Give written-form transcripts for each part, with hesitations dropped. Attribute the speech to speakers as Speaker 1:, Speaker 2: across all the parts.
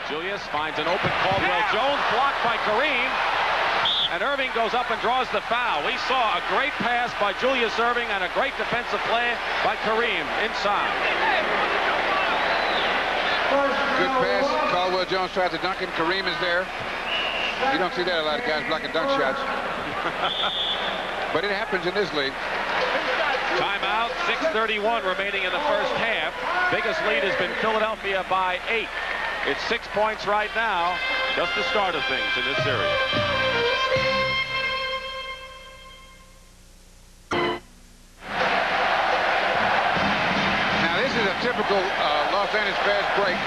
Speaker 1: Julius finds an open Caldwell Jones, blocked by Kareem. And Erving goes up and draws the foul. We saw a great pass by Julius Erving and a great defensive play by Kareem inside.
Speaker 2: Good pass. Caldwell Jones tries to dunk it. Kareem is there. You don't see that a lot of guys blocking dunk shots. But it happens in this league.
Speaker 1: Timeout, 6:31 remaining in the first half. Biggest lead has been Philadelphia by 8. It's 6 points right now. Just the start of things in this series.
Speaker 2: Now this is a typical Los Angeles fast break.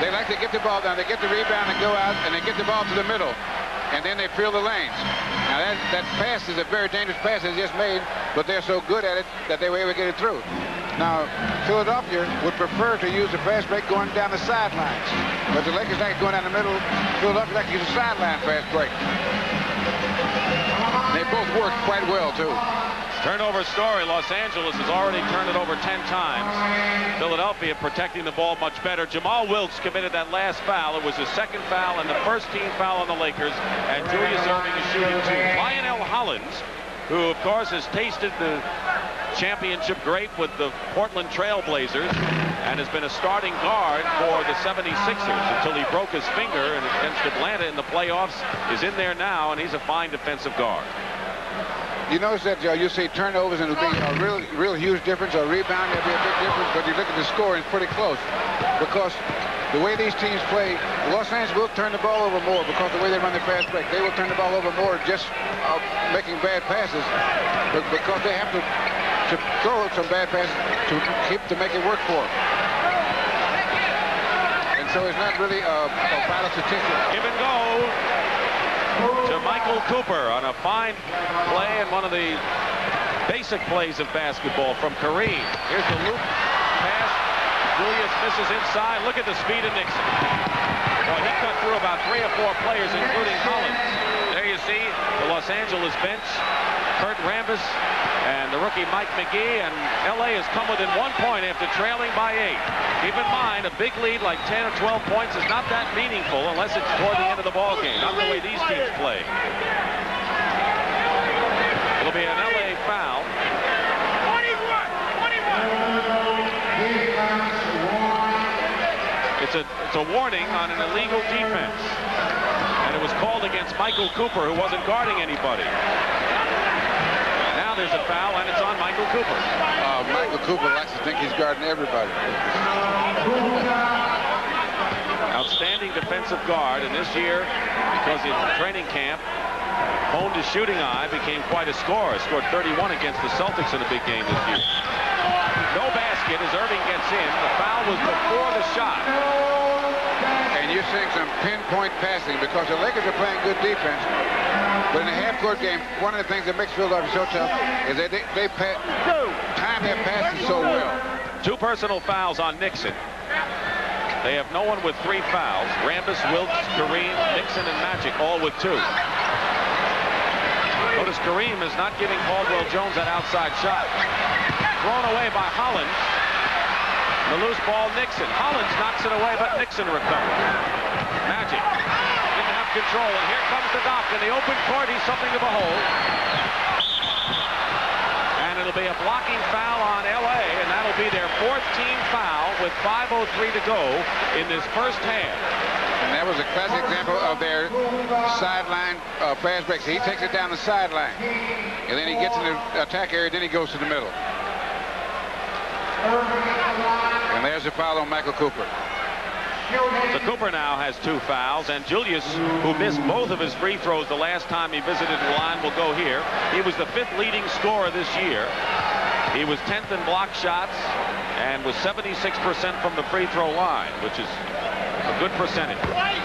Speaker 2: They like to get the ball down. They get the rebound and go out, and they get the ball to the middle. And then they fill the lanes. Now that pass is a very dangerous pass they just made, but they're so good at it that they were able to get it through. Now, Philadelphia would prefer to use the fast break going down the sidelines. But the Lakers like going down the middle. Philadelphia like to use a sideline fast break. They both work quite well, too.
Speaker 1: Turnover story. Los Angeles has already turned it over 10 times. Philadelphia protecting the ball much better. Jamal Wilkes committed that last foul. It was his second foul and the first team foul on the Lakers. And Julius Erving is shooting 2. Lionel Hollins, who, of course, has tasted the championship grape with the Portland Trail Blazers and has been a starting guard for the 76ers until he broke his finger against Atlanta in the playoffs, is in there now, and he's a fine defensive guard.
Speaker 2: You notice that you see turnovers and it'll be a real huge difference, or rebound, there'll be a big difference, but you look at the score, it's pretty close. Because the way these teams play, Los Angeles will turn the ball over more because the way they run the fast break. They will turn the ball over more just making bad passes, but because they have to throw some bad passes to make it work for them. And so it's not really a vital statistic.
Speaker 1: Give and go to Michael Cooper on a fine play and one of the basic plays of basketball from Kareem. Here's the loop pass. Julius misses inside. Look at the speed of Nixon. Well, he cut through about 3 or 4 players, including Hollins. There you see the Los Angeles bench. Kurt Rambis and the rookie Mike McGee, and LA has come within 1 point after trailing by 8. Keep in mind, a big lead like 10 or 12 points is not that meaningful unless it's toward the end of the ball game. Not the way these teams play. It'll be an LA foul. 21. It's a warning on an illegal defense, and it was called against Michael Cooper, who wasn't guarding anybody. Now there's a foul, and it's on Michael Cooper.
Speaker 2: Michael Cooper likes to think he's guarding everybody.
Speaker 1: Outstanding defensive guard, and this year, because in training camp, honed his shooting eye, became quite a scorer. Scored 31 against the Celtics in a big game this year. No basket as Erving gets in. The foul was before the shot.
Speaker 2: And you're seeing some pinpoint passing because the Lakers are playing good defense. But in a half-court game, one of the things that makes Philadelphia so tough is that they time their passes so well.
Speaker 1: 2 personal fouls on Nixon. They have no one with 3 fouls. Rambis, Wilkes, Kareem, Nixon, and Magic all with 2. Notice Kareem is not giving Caldwell Jones that outside shot. Thrown away by Hollins. The loose ball, Nixon. Hollins knocks it away, but Nixon recovers. Magic didn't have control, and here comes the Doc in the open court. He's something to behold. And it'll be a blocking foul on LA, and that'll be their 4th team foul with 5:03 to go in this first half.
Speaker 2: And that was a classic example of their sideline fast breaks. He takes it down the sideline, and then he gets in the attack area, then he goes to the middle. And there's a foul on Michael Cooper.
Speaker 1: So Cooper now has 2 fouls, and Julius, who missed both of his free throws the last time he visited the line, will go here. He was the 5th leading scorer this year. He was 10th in block shots and was 76% from the free throw line, which is a good percentage. Playing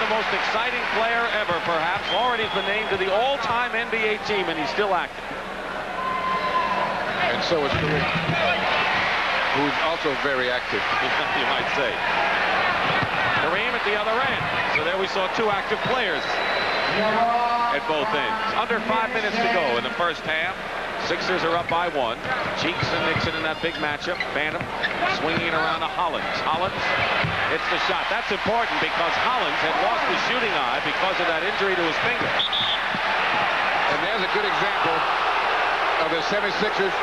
Speaker 1: the most exciting player ever, perhaps. Already has been named to the all-time NBA team, and he's still active.
Speaker 2: And so is Kareem, who's also very active.
Speaker 1: You might say. Kareem at the other end. So there we saw 2 active players at both ends. Under 5 minutes to go in the first half. Sixers are up by 1. Cheeks and Nixon in that big matchup. Phantom swinging around to Hollins. Hollins hits the shot. That's important because Hollins had lost his shooting eye because of that injury to his finger.
Speaker 2: And there's a good example of the 76ers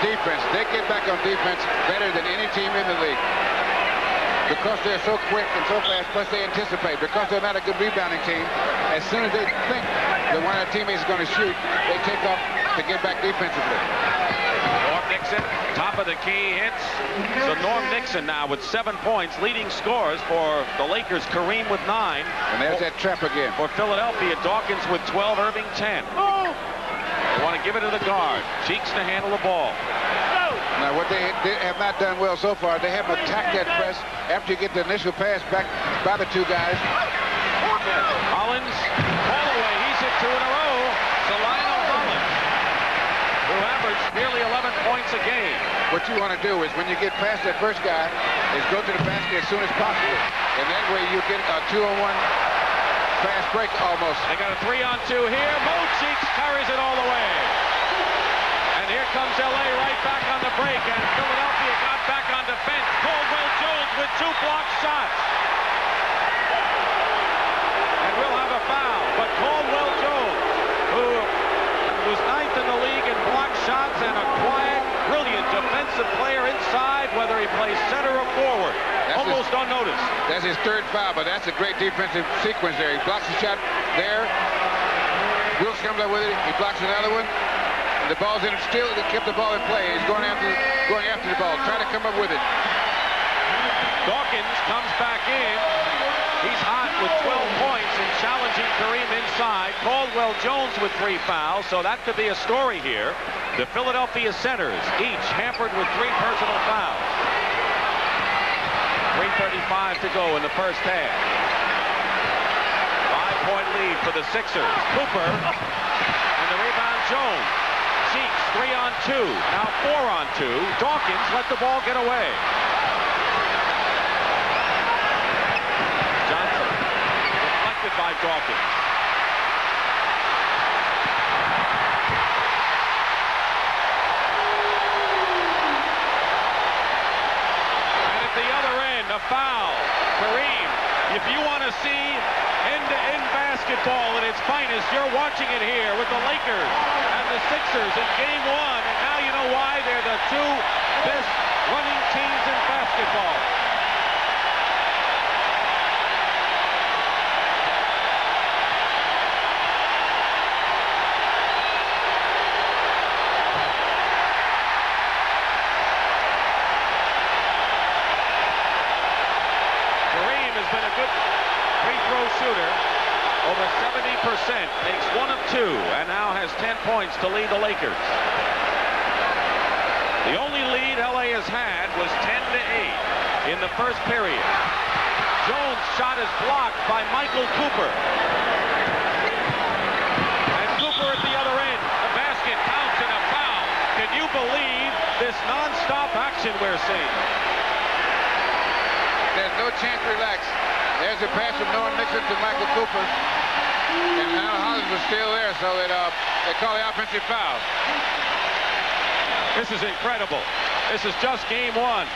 Speaker 2: defense. They get back on defense better than any team in the league. Because they're so quick and so fast, plus they anticipate. Because they're not a good rebounding team, as soon as they think that one of their teammates is going to shoot, they take off to get back defensively.
Speaker 1: Norm Nixon, top of the key, hits. So Norm Nixon now with 7 points, leading scorers for the Lakers. Kareem with 9.
Speaker 2: And there's that trap again.
Speaker 1: For Philadelphia, Dawkins with 12, Erving 10. They want to give it to the guard. Cheeks to handle the ball.
Speaker 2: Now, what they have not done well so far, they haven't attacked that press after you get the initial pass back by the 2 guys.
Speaker 1: Hollins, all the way. He's hit 2 in a row. So Lionel Hollins, who averaged nearly 11 points a game.
Speaker 2: What you want to do is when you get past that first guy, is go to the basket as soon as possible. And that way you get a 2-on-1 fast break almost.
Speaker 1: They got a 3-on-2 here. Mo Cheeks carries it all the way. And here comes L.A. right back on the break, and Philadelphia got back on defense. Caldwell Jones with 2 blocked shots. And we'll have a foul. But Caldwell Jones, who was 9th in the league in blocked shots and a quiet, brilliant defensive player inside, whether he plays center or forward, almost unnoticed.
Speaker 2: That's his 3rd foul, but that's a great defensive sequence there. He blocks the shot there. Wilkes comes up with it. He blocks another one. The ball's in. Still, he kept the ball in play. He's going after the ball. Try to come up with it.
Speaker 1: Dawkins comes back in. He's hot with 12 points and challenging Kareem inside. Caldwell Jones with 3 fouls, so that could be a story here. The Philadelphia centers, each hampered with 3 personal fouls. 3:35 to go in the first half. 5-point lead for the Sixers. Cooper, and the rebound Jones. Cheeks, 3-on-2, now 4-on-2. Dawkins let the ball get away. Johnson, deflected by Dawkins. And at the other end, a foul. Kareem, if you want to see end-to-end basketball at its finest, you're watching it here with the Lakers and the Sixers in Game 1, and now you know why they're the 2 best running teams in basketball. Kareem has been a good free throw shooter. Over 70%, makes 1 of 2, and now has 10 points to lead the Lakers. The only lead LA has had was 10-8 in the first period. Jones' shot is blocked by Michael Cooper. And Cooper at the other end. The basket counts and a foul. Can you believe this non-stop action we're seeing?
Speaker 2: There's no chance to relax. There's a pass from Norm Nixon to Michael Cooper. And now Hollins was still there, so they call the offensive foul.
Speaker 1: This is incredible. This is just Game 1.